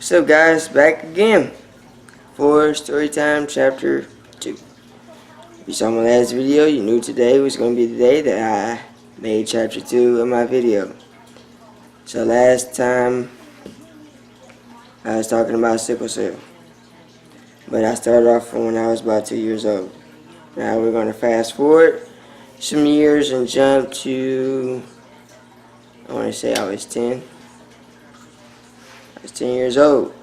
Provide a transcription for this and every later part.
So guys, back again for Storytime Chapter 2. If you saw my last video, you knew today was going to be the day that I made Chapter 2 of my video. So last time I was talking about sickle cell, but I started off from when I was about 2 years old. Now we're going to fast forward some years and jump to, I want to say I was 10. I was 10 years old.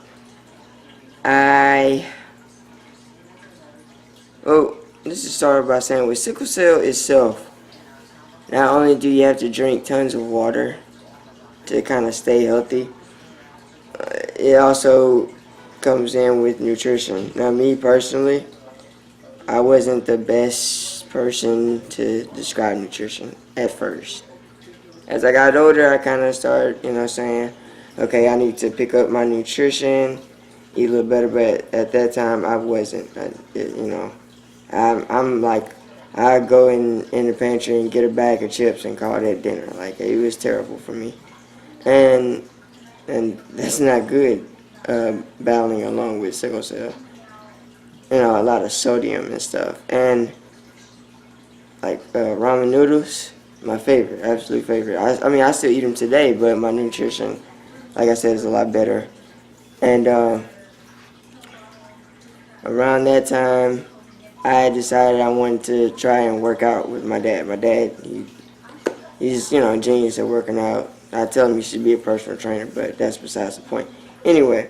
This is started by saying with sickle cell itself, not only do you have to drink tons of water to kind of stay healthy, it also comes in with nutrition. Now me personally, I wasn't the best person to describe nutrition at first. As I got older, I kind of started, saying, okay, I need to pick up my nutrition, eat a little better, but at that time I wasn't. I'm like, I go in the pantry and get a bag of chips and call that dinner. Like, it was terrible for me, and that's not good. Battling along with sickle cell, a lot of sodium and stuff, and like ramen noodles, my favorite, absolute favorite. I mean, I still eat them today, but my nutrition, like I said, is a lot better. And around that time, I decided I wanted to try and work out with my dad. My dad, he's a genius at working out. I tell him he should be a personal trainer, but that's besides the point. Anyway,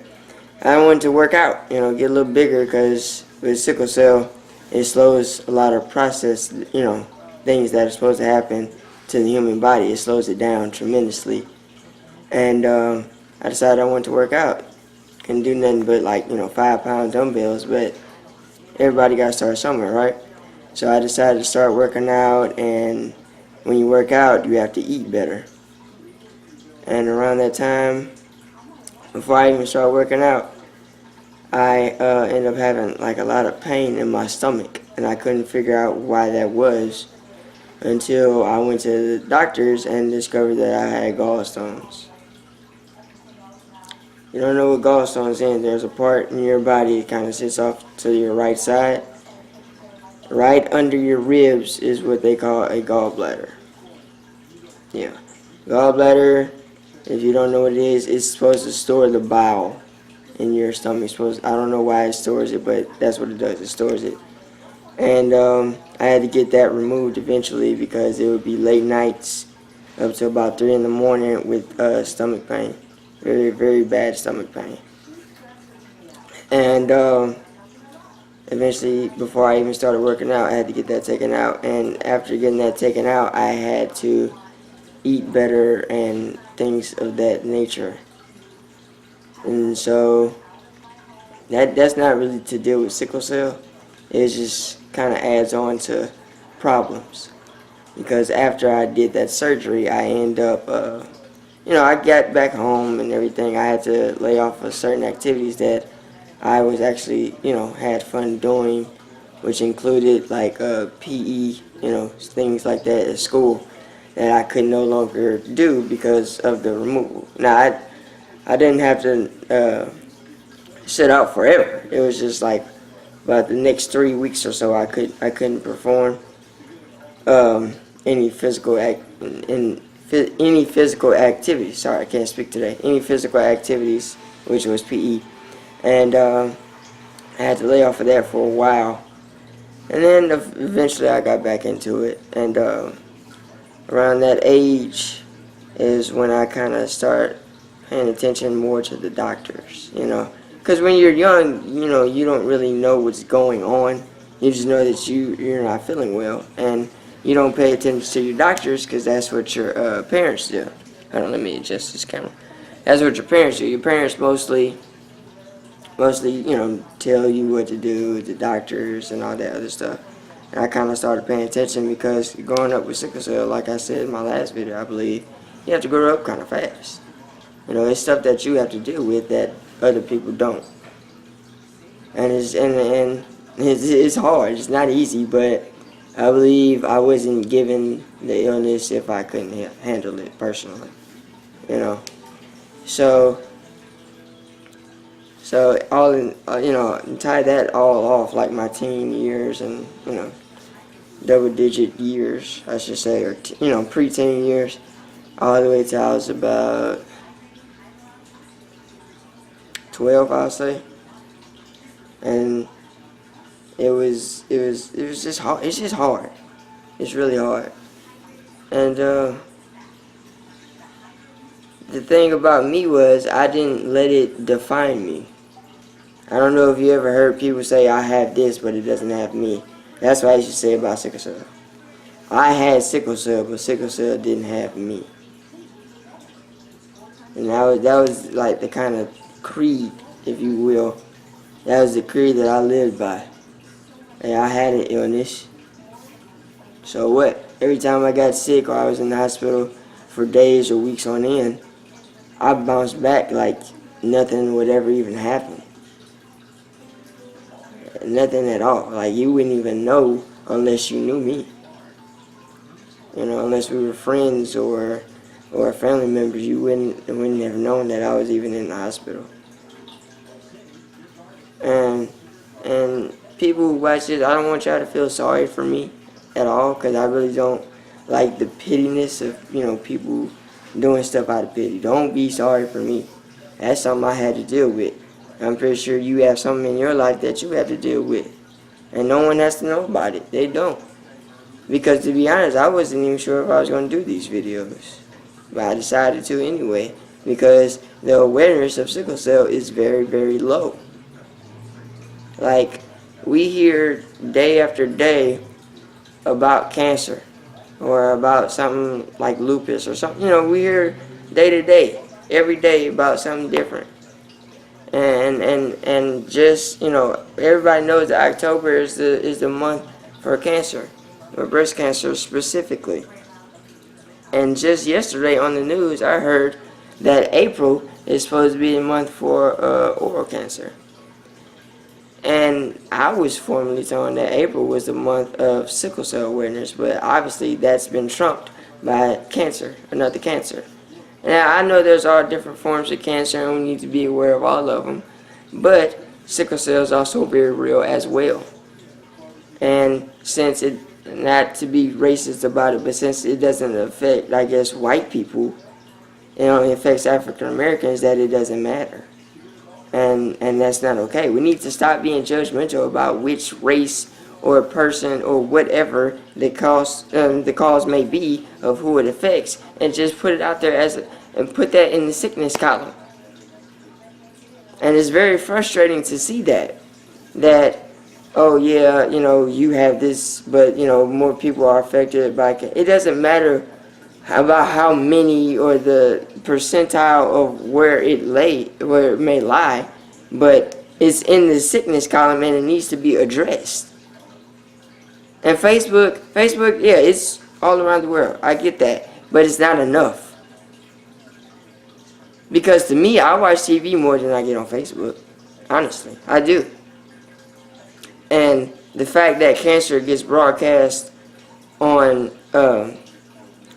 I wanted to work out, get a little bigger, because with sickle cell, it slows a lot of process, things that are supposed to happen to the human body. It slows it down tremendously. And I decided I wanted to work out. Couldn't do nothing but 5-pound dumbbells, but everybody got to start somewhere, right? So I decided to start working out, and when you work out, you have to eat better. And around that time, before I even started working out, I ended up having a lot of pain in my stomach, and I couldn't figure out why that was until I went to the doctors and discovered that I had gallstones. You don't know what gallstones is? There's a part in your body that kind of sits off to your right side. Right under your ribs is what they call a gallbladder. Yeah. Gallbladder, if you don't know what it is, it's supposed to store the bile in your stomach. I don't know why it stores it, but that's what it does. It stores it. And I had to get that removed eventually, because it would be late nights up to about 3 in the morning with stomach pain. Very, very bad stomach pain. And eventually, before I even started working out, I had to get that taken out. And after getting that taken out, I had to eat better and things of that nature. And so that's not really to deal with sickle cell. It just kind of adds on to problems, because after I did that surgery, I end up I got back home and everything. I had to lay off of certain activities that I was actually had fun doing, which included PE, things like that at school that I could no longer do because of the removal. Now I didn't have to sit out forever. It was just about the next 3 weeks or so I couldn't perform any physical activities. Sorry, I can't speak today. Any physical activities, which was PE, and I had to lay off of that for a while, and then eventually I got back into it. And around that age is when I kind of start paying attention more to the doctors, because when you're young, you don't really know what's going on. You just know that you're not feeling well, and you don't pay attention to your doctors, because that's what your parents do. Hold on, let me adjust this camera. That's what your parents do. Your parents mostly, tell you what to do, the doctors and all that other stuff. And I kind of started paying attention, because growing up with sickle cell, like I said in my last video, I believe, you have to grow up kind of fast. It's stuff that you have to deal with that other people don't. And it's hard. It's not easy, but I believe I wasn't given the illness if I couldn't handle it personally, So So all in, tie that all off like my teen years and, double digit years, I should say, or, preteen years, all the way till I was about 12, I'll say. And it was just hard. It's just hard. It's really hard. And the thing about me was I didn't let it define me. I don't know if you ever heard people say I have this, but it doesn't have me. That's what I used to say about sickle cell. I had sickle cell, but sickle cell didn't have me. And that was like the kind of creed, if you will. That was the creed that I lived by. And I had an illness. So what? Every time I got sick or I was in the hospital for days or weeks on end, I bounced back like nothing would ever even happen. Nothing at all. Like you wouldn't even know unless you knew me. Unless we were friends or family members, you wouldn't have known that I was even in the hospital. And people who watch this, I don't want y'all to feel sorry for me at all, because I really don't like the pittiness of people doing stuff out of pity. Don't be sorry for me. That's something I had to deal with. I'm pretty sure you have something in your life that you have to deal with. And no one has to know about it. They don't. Because to be honest, I wasn't even sure if I was going to do these videos. But I decided to anyway. Because the awareness of sickle cell is very, very low. Like, we hear day after day about cancer. Or about something like lupus or something. We hear day to day, every day about something different. And just, everybody knows that October is the month for cancer, or breast cancer specifically. And just yesterday on the news, I heard that April is supposed to be the month for oral cancer. And I was formerly told that April was the month of sickle cell awareness, but obviously that's been trumped by cancer, another cancer. Now, I know there's all different forms of cancer and we need to be aware of all of them, but sickle cell is also very real as well. And since it, not to be racist about it, but since it doesn't affect, I guess, white people, it only affects African Americans, that it doesn't matter. And that's not okay. We need to stop being judgmental about which race or person or whatever the cause may be of who it affects, and just put it out there and put that in the sickness column. And it's very frustrating to see that oh yeah, you have this, but more people are affected by it. It doesn't matter about how many or the percentile of where it may lie, but it's in the sickness column and it needs to be addressed. And Facebook, yeah, it's all around the world. I get that. But it's not enough. Because to me, I watch TV more than I get on Facebook. Honestly, I do. And the fact that cancer gets broadcast on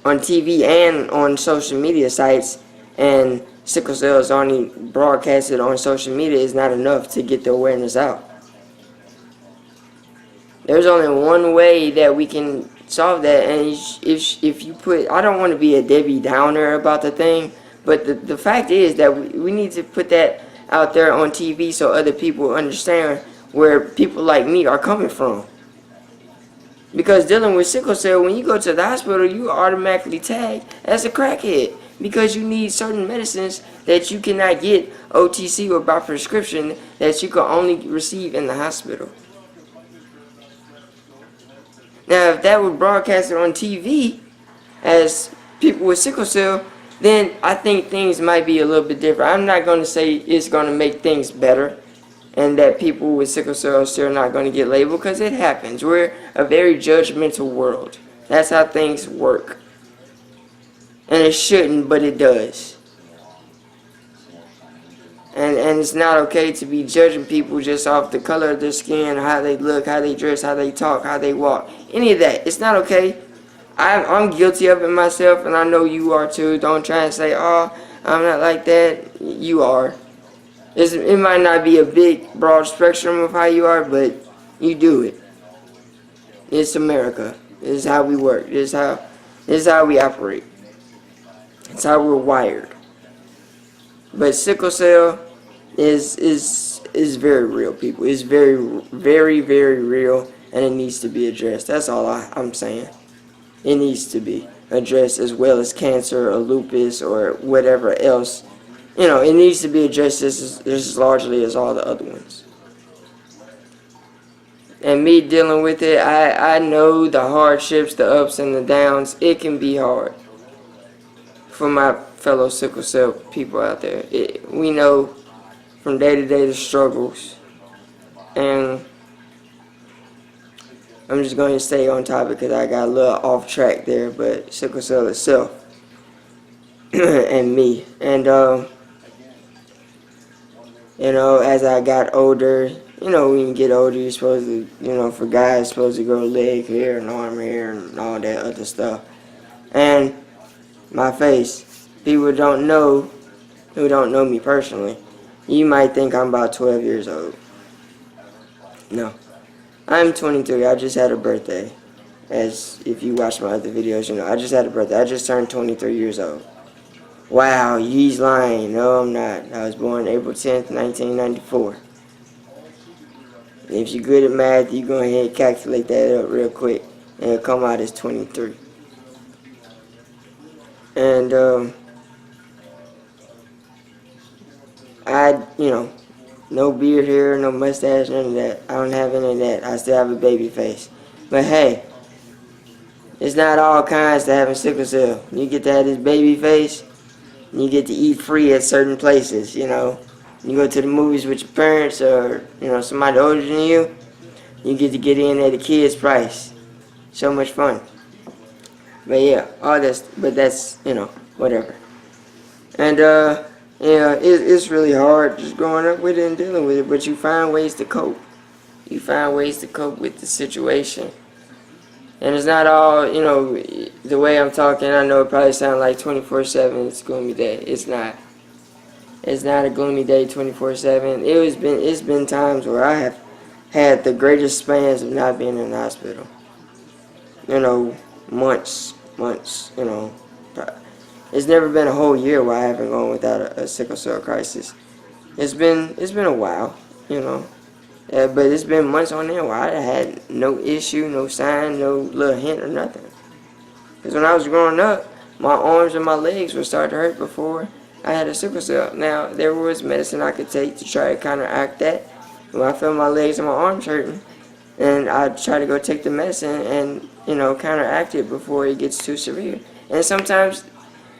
TV and on social media sites, and sickle cell is only broadcasted on social media, is not enough to get the awareness out. There's only one way that we can solve that, and if you put, I don't want to be a Debbie Downer about the thing, but the fact is that we need to put that out there on TV so other people understand where people like me are coming from. Because dealing with sickle cell, when you go to the hospital, you are automatically tagged as a crackhead, because you need certain medicines that you cannot get OTC or by prescription, that you can only receive in the hospital. Now, if that were broadcasted on TV as people with sickle cell, then I think things might be a little bit different. I'm not going to say it's going to make things better and that people with sickle cell are still not going to get labeled, because it happens. We're a very judgmental world. That's how things work. And it shouldn't, but it does. And it's not okay to be judging people just off the color of their skin, how they look, how they dress, how they talk, how they walk. Any of that. It's not okay. I'm guilty of it myself, and I know you are too. Don't try and say, oh, I'm not like that. You are. it might not be a big, broad spectrum of how you are, but you do it. It's America. This is how we work. This is how we operate. It's how we're wired. But sickle cell is very real, people. It's very, very, very real, and it needs to be addressed. That's all I'm saying. It needs to be addressed, as well as cancer or lupus or whatever else. It needs to be addressed just as largely as all the other ones. And me dealing with it, I know the hardships, the ups and the downs. It can be hard for my fellow sickle cell people out there. We know from day to day the struggles. And I'm just going to stay on topic because I got a little off track there. But sickle cell itself and me. And, as I got older, when you get older, you're supposed to, for guys, supposed to grow leg hair and arm hair and all that other stuff. And my face, people who don't know me personally, you might think I'm about 12 years old. No, I'm 23. I just had a birthday. As if you watch my other videos, I just had a birthday. I just turned 23 years old. Wow, he's lying. No, I'm not. I was born April 10th, 1994. If you're good at math, you go ahead and calculate that up real quick, and it'll come out as 23. And, no beard hair, no mustache, none of that. I don't have any of that. I still have a baby face. But hey, it's not all kinds to having sickle cell. You get to have this baby face, and you get to eat free at certain places, You go to the movies with your parents or, somebody older than you, you get to get in at a kid's price. So much fun. But yeah, that's, whatever. And, it's really hard just growing up with it and dealing with it, but you find ways to cope. You find ways to cope with the situation. And it's not all, the way I'm talking, I know it probably sounds like 24/7, it's gloomy day. It's not. It's not a gloomy day 24/7. It's been times where I have had the greatest spans of not being in the hospital. Months. It's never been a whole year where I haven't gone without a sickle cell crisis. It's been a while, but it's been months on end where I had no issue, no sign, no little hint or nothing. Because when I was growing up, my arms and my legs would start to hurt before I had a sickle cell. Now, there was medicine I could take to try to counteract that. When I feel my legs and my arms hurting, and I try to go take the medicine and, counteract it before it gets too severe. And sometimes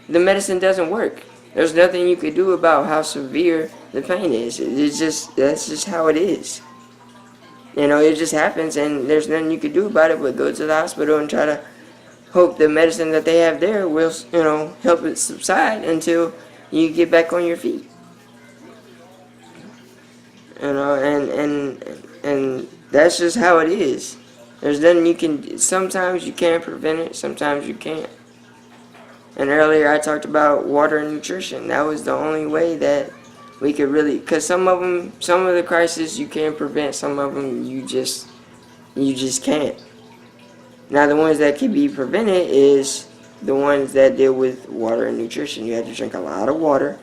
the medicine doesn't work. There's nothing you can do about how severe the pain is. That's just how it is. It just happens, and there's nothing you can do about it but go to the hospital and try to hope the medicine that they have there will, help it subside until you get back on your feet. And that's just how it is. There's nothing you can. Sometimes you can prevent it, sometimes you can't. And earlier I talked about water and nutrition. That was the only way that we could really, because some of the crises you can prevent, some of them you just can't. Now the ones that can be prevented is the ones that deal with water and nutrition. You have to drink a lot of water.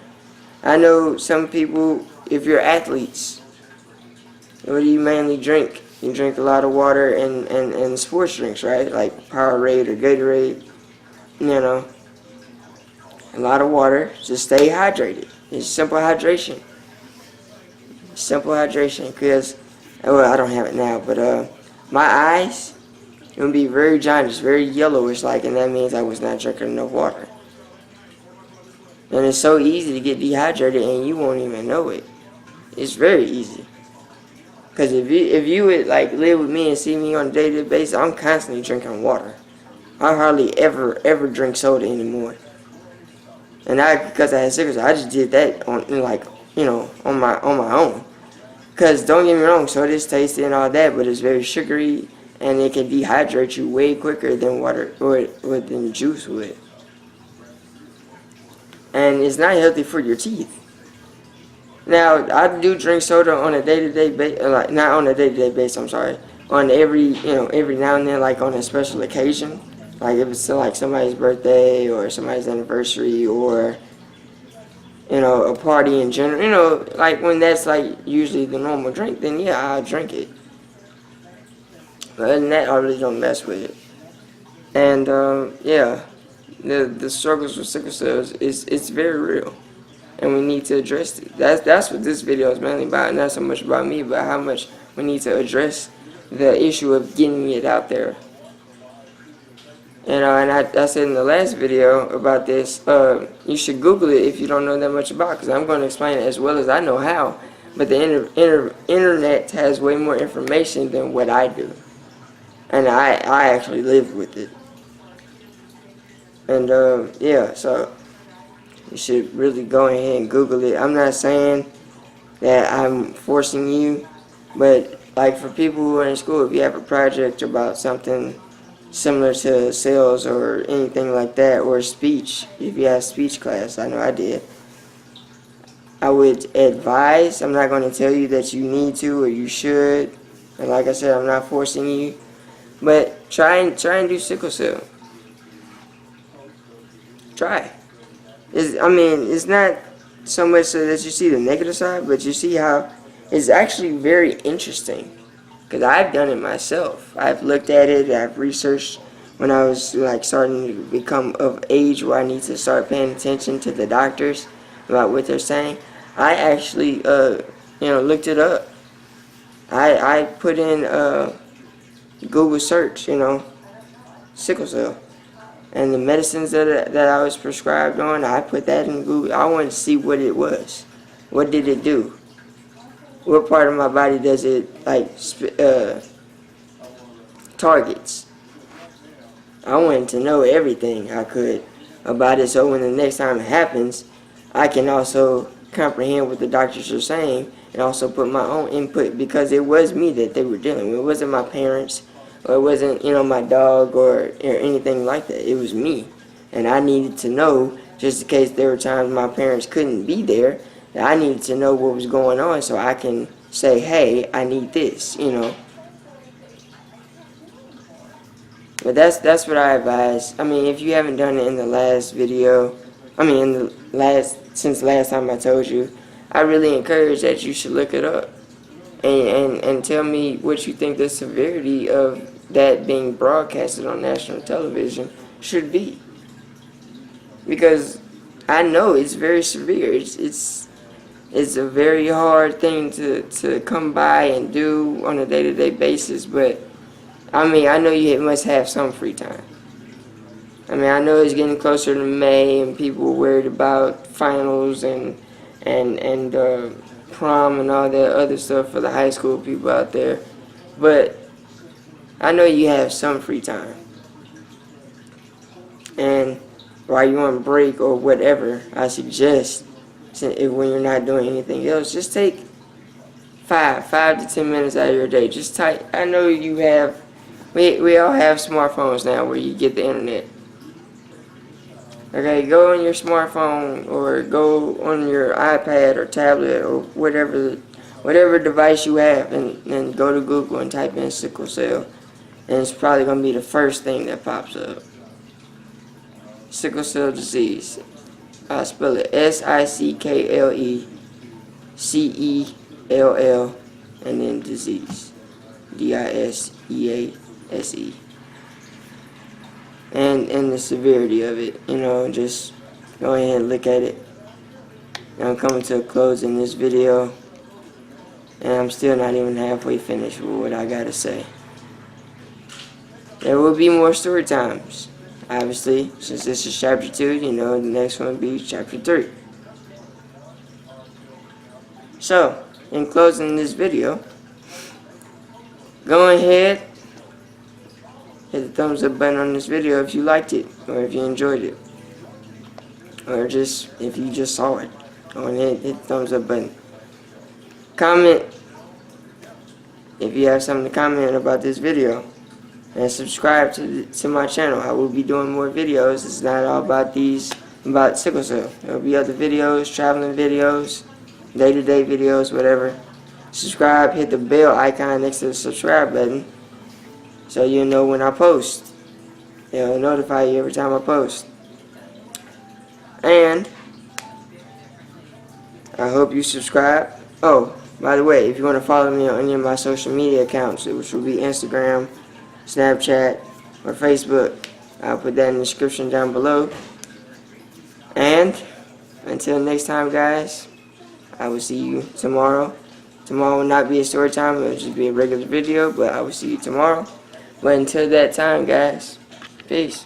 I know some people, if you're athletes, what do you mainly drink? You drink a lot of water and sports drinks, right? Like Powerade or Gatorade, a lot of water. Just stay hydrated. It's simple hydration. Simple hydration, because, I don't have it now, but my eyes, it would be very jaundiced, very yellowish like, and that means I was not drinking enough water. And it's so easy to get dehydrated and you won't even know it. It's very easy. Because if you would live with me and see me on a day-to-day basis, I'm constantly drinking water. I hardly ever drink soda anymore. And because I had sickle cell, I just did that on my own. Because don't get me wrong, soda's tasty and all that, but it's very sugary and it can dehydrate you way quicker than water or than juice would. And it's not healthy for your teeth. Now, I do drink soda on a day-to-day basis, like not on a day-to-day basis, I'm sorry. On every now and then, like on a special occasion. Like if it's like somebody's birthday or somebody's anniversary or, a party in general, like when that's like usually the normal drink, then yeah, I'll drink it. But other than that, I really don't mess with it. And, yeah, the struggles with sickle cells it's very real. And we need to address it. That's what this video is mainly about, not so much about me, but how much we need to address the issue of getting it out there. And I said in the last video about this, you should Google it if you don't know that much about it, because I'm going to explain it as well as I know how. But the internet has way more information than what I do. And I actually live with it. And, yeah, so you should really go ahead and Google it. I'm not saying that I'm forcing you, but like for people who are in school, if you have a project about something similar to sales or anything like that, or speech, if you have speech class, I know I did, I would advise, I'm not going to tell you that you need to or you should, and like I said, I'm not forcing you, but try and do sickle cell. Try. It's not so much so that you see the negative side, but you see how it's actually very interesting. Because I've done it myself. I've looked at it, I've researched when I was like starting to become of age where I need to start paying attention to the doctors about what they're saying. I actually, looked it up. I put in Google search, sickle cell. And the medicines that I was prescribed on, I put that in Google. I wanted to see what it was. What did it do? What part of my body does it, targets? I wanted to know everything I could about it, so when the next time it happens, I can also comprehend what the doctors are saying and also put my own input, because it was me that they were dealing with. It wasn't my parents. Or it wasn't, my dog or anything like that. It was me. And I needed to know, just in case there were times my parents couldn't be there, that I needed to know what was going on so I can say, hey, I need this, But that's what I advise. If you haven't done it in the last video, since the last time I told you, I really encourage that you should look it up. And tell me what you think the severity of that being broadcasted on national television should be. Because I know it's very severe. It's a very hard thing to come by and do on a day-to-day basis, but I know you must have some free time. I know it's getting closer to May and people are worried about finals and prom and all that other stuff for the high school people out there, but I know you have some free time. And while you're on break or whatever, I suggest, when you're not doing anything else, just take 5 to 10 minutes out of your day. Just type. I know you have, we all have smartphones now where you get the internet. Okay, go on your smartphone or go on your iPad or tablet or whatever device you have, and go to Google and type in sickle cell. And it's probably going to be the first thing that pops up. Sickle cell disease. I spell it SICKLECELL and then disease. DISEASE. And the severity of it. Just go ahead and look at it. And I'm coming to a close in this video. And I'm still not even halfway finished with what I gotta say. There will be more story times, obviously, since this is chapter 2, the next one will be chapter 3. So, in closing this video, go ahead, hit the thumbs up button on this video if you liked it, or if you enjoyed it, or just if you just saw it. Go ahead, hit the thumbs up button. Comment if you have something to comment about this video. And subscribe to my channel. I will be doing more videos. It's not all about sickle cell. There will be other videos, traveling videos, day-to-day videos, whatever. Subscribe, hit the bell icon next to the subscribe button so you'll know when I post. It'll notify you every time I post. And I hope you subscribe. Oh, by the way, if you want to follow me on any of my social media accounts, which will be Instagram, Snapchat, or Facebook, I'll put that in the description down below. And until next time, guys, I will see you tomorrow. Tomorrow will not be a story time, it will just be a regular video, but I will see you tomorrow. But until that time, guys, peace.